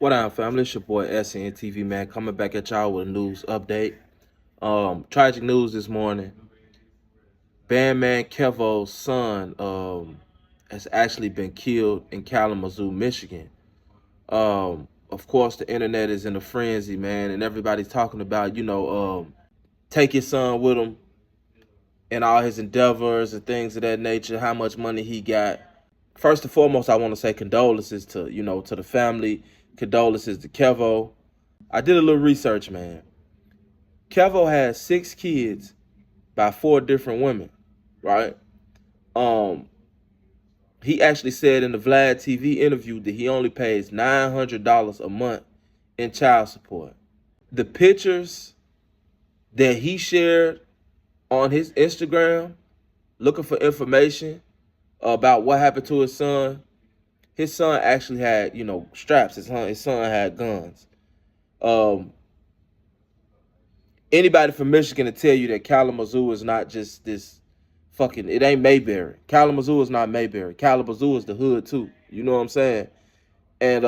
What up, family? It's your boy SNTV, man, coming back at y'all with a news update. Tragic news this morning. BandMan Kevo's son has actually been killed in Kalamazoo, Michigan. Of course, the internet is in a frenzy, man, and everybody's talking about, take your son with him in all his endeavors and things of that nature, how much money he got. First and foremost, I want to say condolences to the family, condolences to Kevo. I did a little research, man. Kevo has 6 kids by 4 different women, right? Um, he actually said in the Vlad TV interview that he only pays $900 a month in child support. The pictures that he shared on his Instagram, looking for information about what happened to his son actually had, straps. His son had guns. Anybody from Michigan to tell you that Kalamazoo is not just this it ain't Mayberry. Kalamazoo is not Mayberry. Kalamazoo is the hood too. You know what I'm saying? And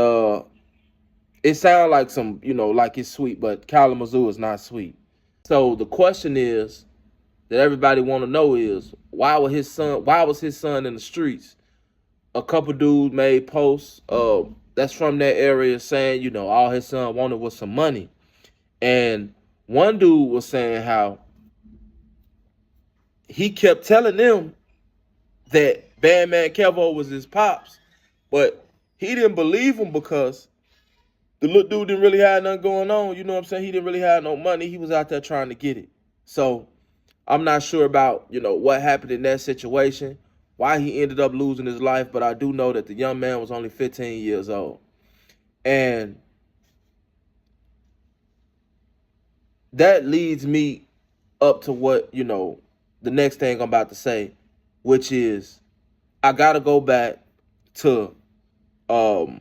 it sounds like like it's sweet, but Kalamazoo is not sweet. So the question is that everybody want to know is why was his son in the streets? A couple dudes made posts that's from that area saying, all his son wanted was some money. And one dude was saying how he kept telling them that BandMan Kevo was his pops, but he didn't believe him because the little dude didn't really have nothing going on. You know what I'm saying? He didn't really have no money. He was out there trying to get it. So I'm not sure about, what happened in that situation, why he ended up losing his life, but I do know that the young man was only 15 years old. And that leads me up to what, the next thing I'm about to say, which is I gotta go back to I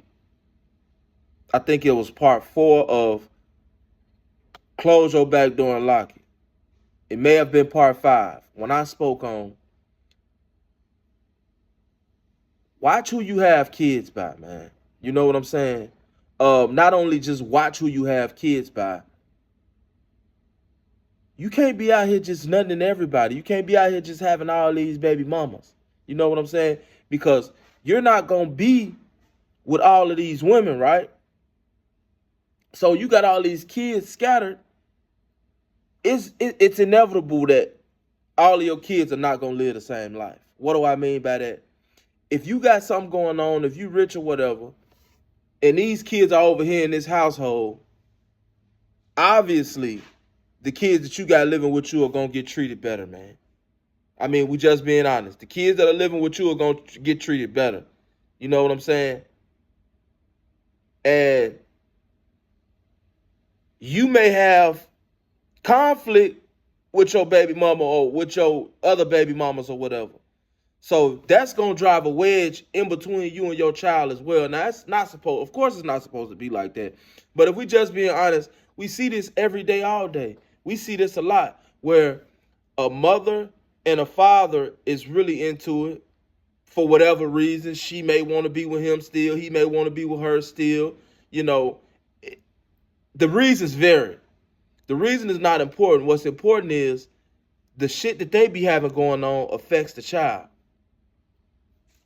think it was part 4 of Close Your Back Door and Lock It. It may have been part 5 when I spoke on watch who you have kids by, man. You know what I'm saying? Not only just watch who you have kids by. You can't be out here just nothing to everybody. You can't be out here just having all these baby mamas. You know what I'm saying? Because you're not going to be with all of these women, right? So you got all these kids scattered. It's inevitable that all of your kids are not going to live the same life. What do I mean by that? If you got something going on, if you rich or whatever, and these kids are over here in this household, obviously the kids that you got living with you are going to get treated better, man. I mean, we just being honest. The kids that are living with you are going to get treated better. You know what I'm saying? And you may have conflict with your baby mama or with your other baby mamas or whatever. So that's going to drive a wedge in between you and your child as well. Now, of course it's not supposed to be like that. But if we just being honest, we see this every day, all day. We see this a lot where a mother and a father is really into it for whatever reason. She may want to be with him still. He may want to be with her still. The reasons vary. The reason is not important. What's important is the shit that they be having going on affects the child.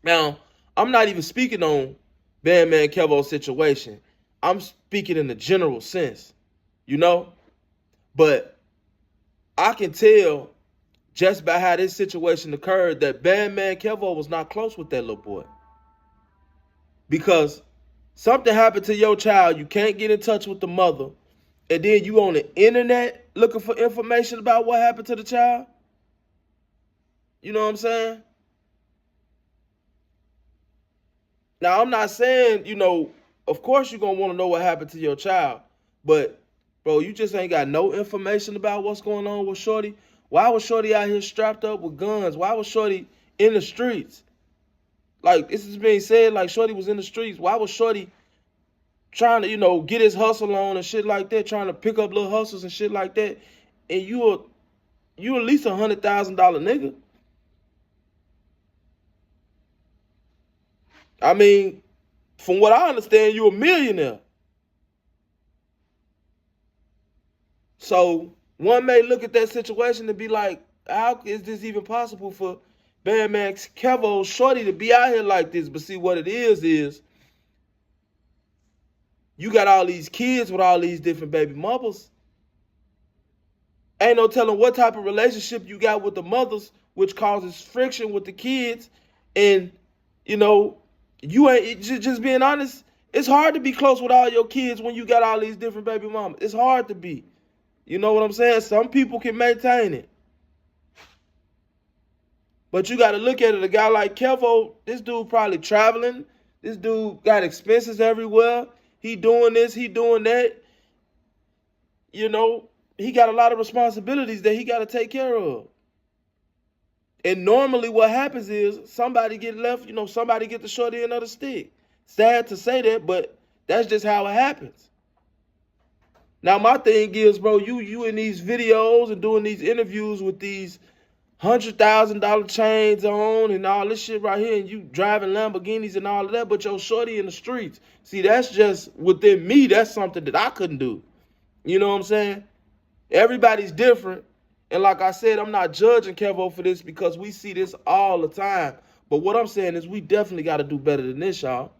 Now, I'm not even speaking on BandMan Kevo's situation. I'm speaking in the general sense, But I can tell just by how this situation occurred that BandMan Kevo was not close with that little boy. Because something happened to your child, you can't get in touch with the mother, and then you on the internet looking for information about what happened to the child. You know what I'm saying? Now, I'm not saying, of course you're going to want to know what happened to your child. But, bro, you just ain't got no information about what's going on with Shorty. Why was Shorty out here strapped up with guns? Why was Shorty in the streets? Like, this is being said like Shorty was in the streets. Why was Shorty trying to, get his hustle on and shit like that, trying to pick up little hustles and shit like that? And you at least $100,000 nigga. I mean, from what I understand, you're a millionaire. So one may look at that situation and be like, how is this even possible for BandMan Kevo Shorty to be out here like this? But see, what it is you got all these kids with all these different baby mothers. Ain't no telling what type of relationship you got with the mothers, which causes friction with the kids. And, you know, you ain't, just being honest, it's hard to be close with all your kids when you got all these different baby mamas. It's hard to be. You know what I'm saying? Some people can maintain it. But you got to look at it. A guy like Kevo, this dude probably traveling. This dude got expenses everywhere. He doing this, he doing that. You know, he got a lot of responsibilities that he got to take care of. And normally what happens is somebody get left, you know, somebody get the short end of the stick. Sad to say that, but that's just how it happens. Now, my thing is, bro, you in these videos and doing these interviews with these $100,000 chains on and all this shit right here, and you driving Lamborghinis and all of that, but your shorty in the streets. See, that's just within me. That's something that I couldn't do. You know what I'm saying? Everybody's different. And like I said, I'm not judging Kevo for this because we see this all the time. But what I'm saying is we definitely got to do better than this, y'all.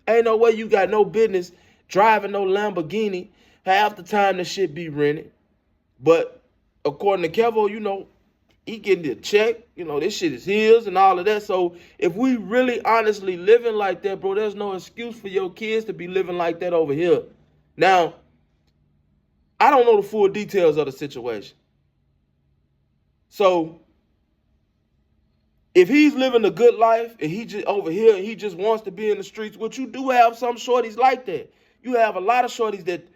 Ain't no way you got no business driving no Lamborghini. Half the time the shit be rented. But according to Kevo, you know, he getting the check. You know, this shit is his and all of that. So if we really honestly living like that, bro, there's no excuse for your kids to be living like that over here. Now, I don't know the full details of the situation. So if he's living a good life and he just over here and he just wants to be in the streets, which you do have some shorties like that. You have a lot of shorties that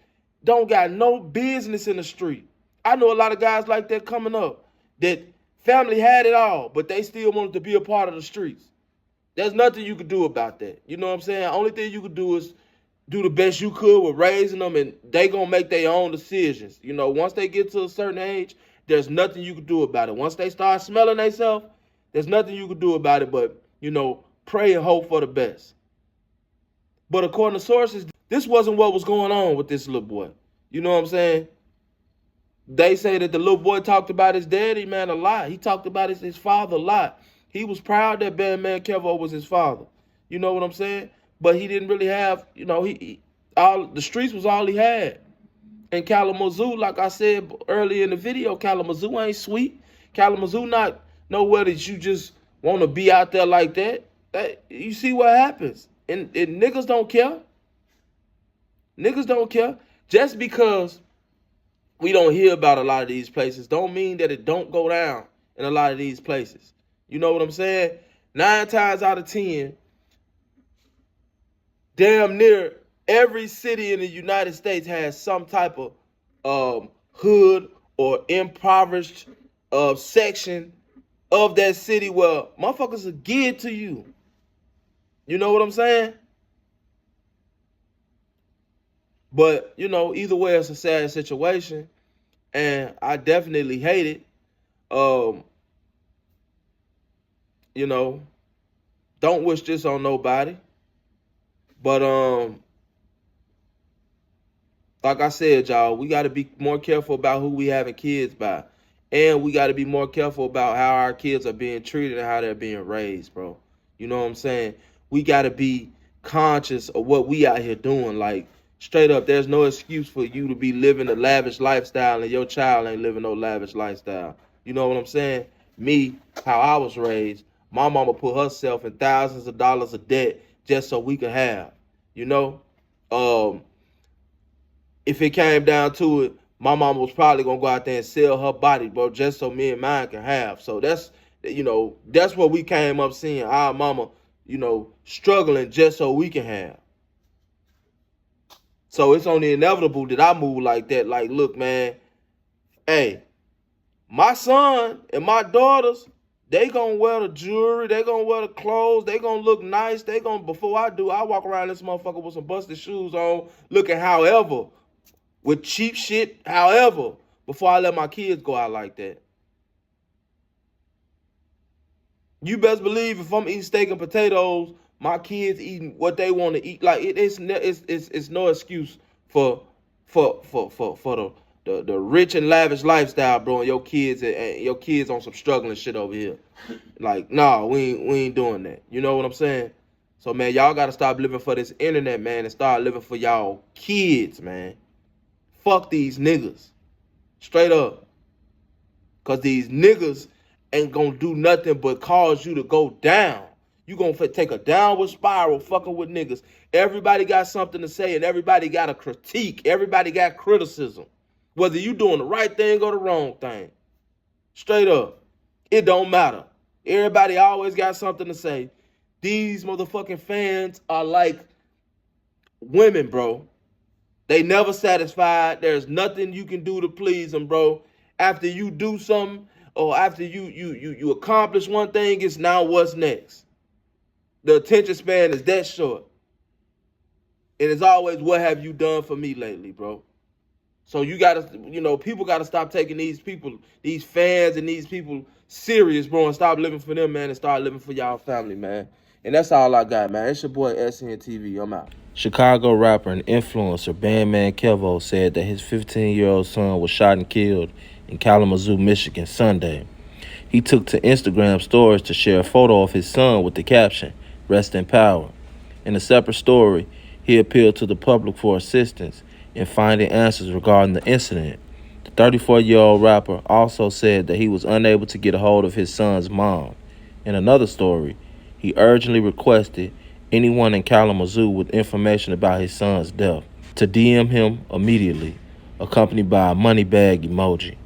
don't got no business in the street. I know a lot of guys like that coming up that family had it all, but they still wanted to be a part of the streets. There's nothing you could do about that. You know what I'm saying? Only thing you could do is do the best you could with raising them, and they gonna make their own decisions. You know, once they get to a certain age, there's nothing you can do about it. Once they start smelling themselves, there's nothing you can do about it but, you know, pray and hope for the best. But according to sources, this wasn't what was going on with this little boy. You know what I'm saying? They say that the little boy talked about his daddy, man, a lot. He talked about his father a lot. He was proud that BandMan Kevo was his father. You know what I'm saying? But he didn't really have, you know, all the streets was all he had. And Kalamazoo, like I said earlier in the video, Kalamazoo ain't sweet. Kalamazoo not nowhere that you just want to be out there like that. You see what happens. And niggas don't care. Niggas don't care. Just because we don't hear about a lot of these places don't mean that it don't go down in a lot of these places. You know what I'm saying? 9 times out of 10, damn near every city in the United States has some type of hood or impoverished section of that city where motherfuckers are geared to you. You know what I'm saying? But, you know, either way, it's a sad situation. And I definitely hate it. You know, don't wish this on nobody. But, like I said, y'all, we got to be more careful about who we having kids by. And we got to be more careful about how our kids are being treated and how they're being raised, bro. You know what I'm saying? We got to be conscious of what we out here doing. Like, straight up, there's no excuse for you to be living a lavish lifestyle and your child ain't living no lavish lifestyle. You know what I'm saying? Me, how I was raised, my mama put herself in thousands of dollars of debt just so we could have. You know? If it came down to it, my mama was probably going to go out there and sell her body, bro, just so me and mine can have. So that's, you know, that's what we came up seeing. Our mama, you know, struggling just so we can have. So it's only inevitable that I move like that. Like, look, man, hey, my son and my daughters, they gonna wear the jewelry, they gonna wear the clothes, they gonna look nice, they gonna, before I do, I walk around this motherfucker with some busted shoes on, looking however, with cheap shit, however, before I let my kids go out like that. You best believe if I'm eating steak and potatoes, my kids eating what they want to eat. Like it's no excuse for the the rich and lavish lifestyle, bro, and your kids on some struggling shit over here. Like, nah, we ain't doing that. You know what I'm saying? So, man, y'all gotta stop living for this internet, man, and start living for y'all kids, man. Fuck these niggas. Straight up. Cause these niggas ain't gonna do nothing but cause you to go down. You gonna take a downward spiral fucking with niggas. Everybody got something to say and everybody got a critique. Everybody got criticism. Whether you doing the right thing or the wrong thing. Straight up. It don't matter. Everybody always got something to say. These motherfucking fans are like women, bro. They never satisfied. There's nothing you can do to please them, bro. After you do something or after you accomplish one thing, it's now what's next. The attention span is that short. And it's always, what have you done for me lately, bro? So you gotta, people gotta stop taking these people, these fans and these people serious, bro, and stop living for them, man, and start living for y'all family, man. And that's all I got, man. It's your boy SN TV. I'm out. Chicago rapper and influencer BandMan Kevo said that his 15-year-old son was shot and killed in Kalamazoo, Michigan, Sunday. He took to Instagram stories to share a photo of his son with the caption, "Rest in power." In a separate story, he appealed to the public for assistance in finding answers regarding the incident. The 34-year-old rapper also said that he was unable to get a hold of his son's mom. In another story, he urgently requested anyone in Kalamazoo with information about his son's death to DM him immediately, accompanied by a money bag emoji.